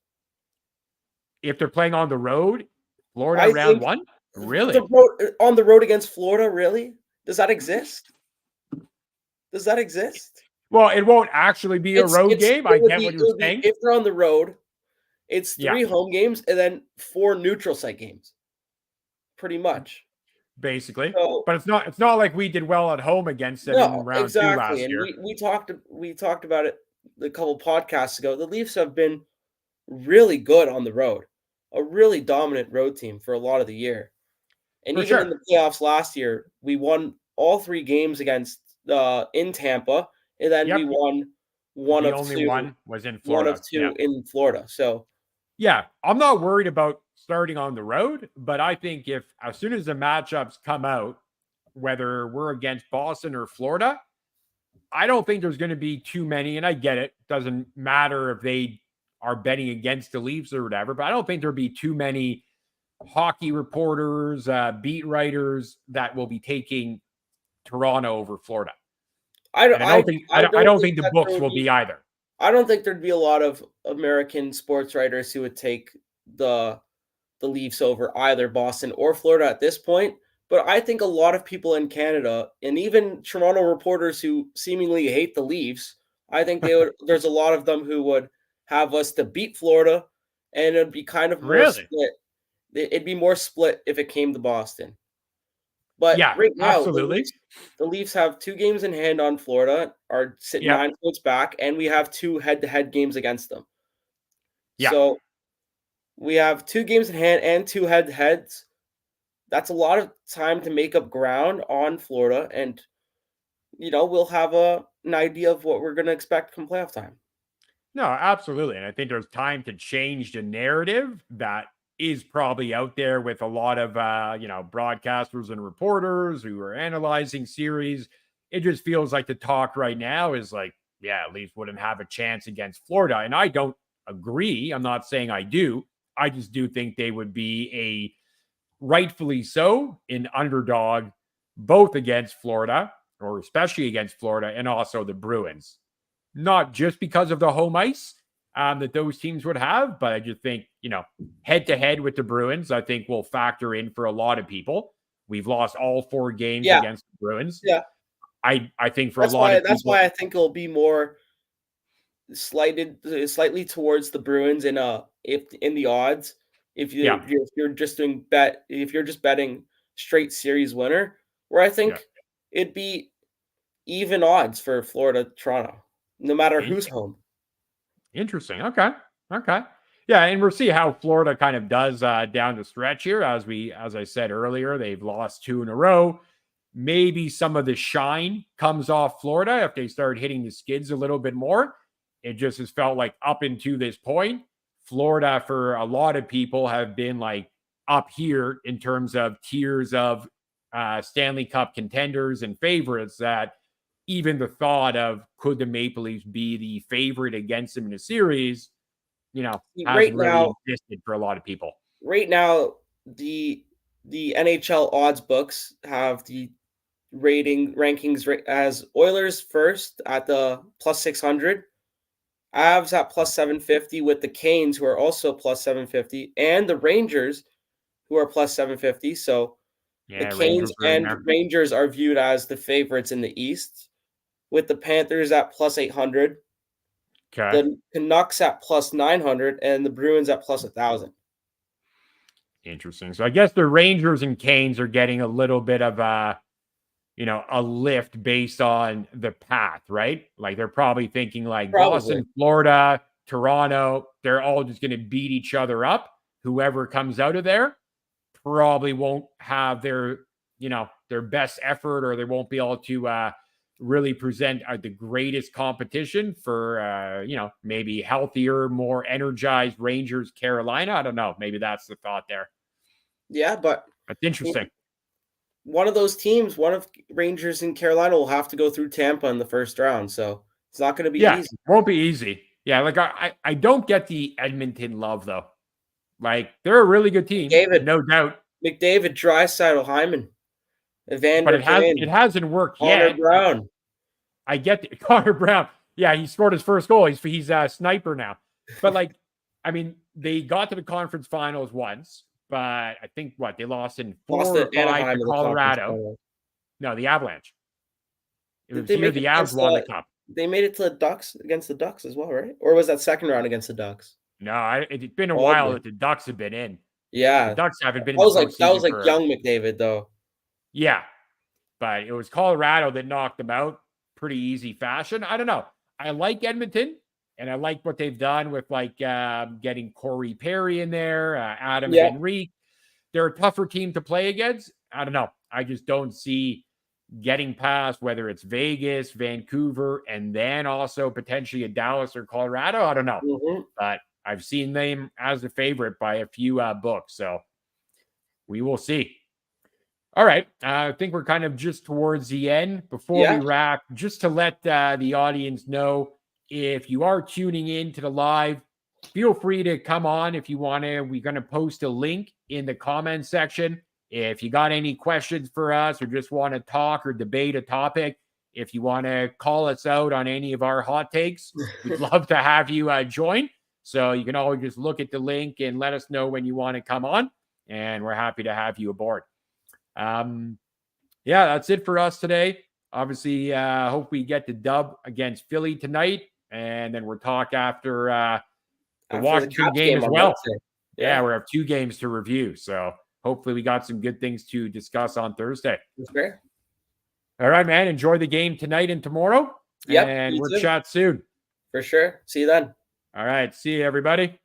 If they're playing on the road, Florida round 1? Really? On the road against Florida, really? Does that exist? Well, it won't actually be a road game. I get what you're saying. If they're on the road, it's 3 home games and then 4 neutral site games. Pretty much. basically. So But it's not like we did well at home against them in no, round 2 exactly. last And year. we talked about it a couple podcasts ago. The Leafs have been really good on the road, a really dominant road team for a lot of the year. And For even in sure. the playoffs last year, we won all 3 games against in Tampa, and then we Yep. won The only one was in Florida. Yeah. in Florida. So Yeah, I'm not worried about starting on the road, but I think if as soon as the matchups come out, whether we're against Boston or Florida, I don't think there's going to be too many. And I get it. Doesn't matter if they are betting against the Leafs or whatever, but I don't think there'll be too many hockey reporters, beat writers that will be taking Toronto over Florida. And I don't think the that there books would will be either. I don't think there'd be a lot of American sports writers who would take the Leafs over either Boston or Florida at this point. But I think a lot of people in Canada and even Toronto reporters who seemingly hate the Leafs, I think there's a lot of them who would have us to beat Florida, and it'd be kind of more Really? split. It'd be more split if it came to Boston. But Yeah, right now, absolutely. the Leafs have 2 games in hand on Florida, are sitting Yep. 9 points back, and we have 2 head-to-head games against them. Yeah. So we have 2 games in hand and 2 head-to-heads. That's a lot of time to make up ground on Florida, and we'll have an idea of what we're going to expect come playoff time. No, absolutely. And I think there's time to change the narrative that is probably out there with a lot of broadcasters and reporters who are analyzing series. It just feels like the talk right now is like, yeah, Leafs wouldn't have a chance against Florida. And I don't agree. I'm not saying I do. I just do think they would be rightfully so an underdog both against Florida, or especially against Florida, and also the Bruins. Not just because of the home ice that those teams would have, but I just think, head to head with the Bruins, I think will factor in for a lot of people. We've lost all 4 games Yeah, against the Bruins. yeah. I think for a lot of people. That's why I think it'll be more slightly towards the Bruins if in the odds. If you're just betting straight series winner, where I think it'd be even odds for Florida Toronto, no matter who's home. Interesting. Okay. Yeah, and we'll see how Florida kind of does down the stretch here. As I said earlier, they've lost 2 in a row. Maybe some of the shine comes off Florida if they start hitting the skids a little bit more. It just has felt like up into this point, Florida for a lot of people have been like up here in terms of tiers of Stanley Cup contenders and favorites, that even the thought of could the Maple Leafs be the favorite against them in a series, hasn't really existed for a lot of people. Right now, the NHL odds books have the rankings as Oilers first at the plus 600, Avs at plus 750, with the Canes, who are also plus 750, and the Rangers, who are plus 750. So the Canes and Rangers are viewed as the favorites in the East, with the Panthers at plus 800, the Canucks at plus 900, and the Bruins at plus 1,000. Interesting. So I guess the Rangers and Canes are getting a little bit of a lift based on the path, right? Like they're probably thinking like Boston, Florida, Toronto, they're all just going to beat each other up. Whoever comes out of there probably won't have their best effort, or they won't be able to really present the greatest competition for, maybe healthier, more energized Rangers, Carolina. I don't know. Maybe that's the thought there. Yeah, but that's interesting. One of those teams, one of Rangers and Carolina, will have to go through Tampa in the first round. So it's not going to be easy. It won't be easy. Yeah, like I don't get the Edmonton love, though. Like, they're a really good team, no doubt. McDavid, Draisaitl, Hyman, Evander Kane. It hasn't worked Connor yet. Brown. I get Connor Brown. Yeah, he scored his first goal. He's a sniper now. But, they got to the conference finals once. But I think they lost in 4 or 5 to Colorado. No, the Avalanche. It was here the Avs won the cup. They made it to the Ducks against the Ducks as well, right? Or was that second round against the Ducks? No, it's been a while that the Ducks have been in. Yeah, the Ducks haven't been. That was like young McDavid though. Yeah, but it was Colorado that knocked them out pretty easy fashion. I don't know. I like Edmonton, and I like what they've done with like getting Corey Perry in there, Adam Yeah. Henrique. They're a tougher team to play against. I don't know. I just don't see getting past whether it's Vegas, Vancouver, and then also potentially a Dallas or Colorado. I don't know. Mm-hmm. But I've seen them as a favorite by a few books. So we will see. All right. I think we're kind of just towards the end. Before we wrap, just to let the audience know, if you are tuning in to the live, feel free to come on if you want to. We're going to post a link in the comment section. If you got any questions for us or just want to talk or debate a topic, if you want to call us out on any of our hot takes, we'd love to have you join. So you can always just look at the link and let us know when you want to come on, and we're happy to have you aboard. Yeah, that's it for us today. Obviously, hope we get the dub against Philly tonight, and then we'll talk after the Washington game as well. Yeah, we have 2 games to review, so hopefully we got some good things to discuss on Thursday. That's great. All right, man. Enjoy the game tonight and tomorrow. Yep, and we'll chat soon. For sure. See you then. All right. See you, everybody.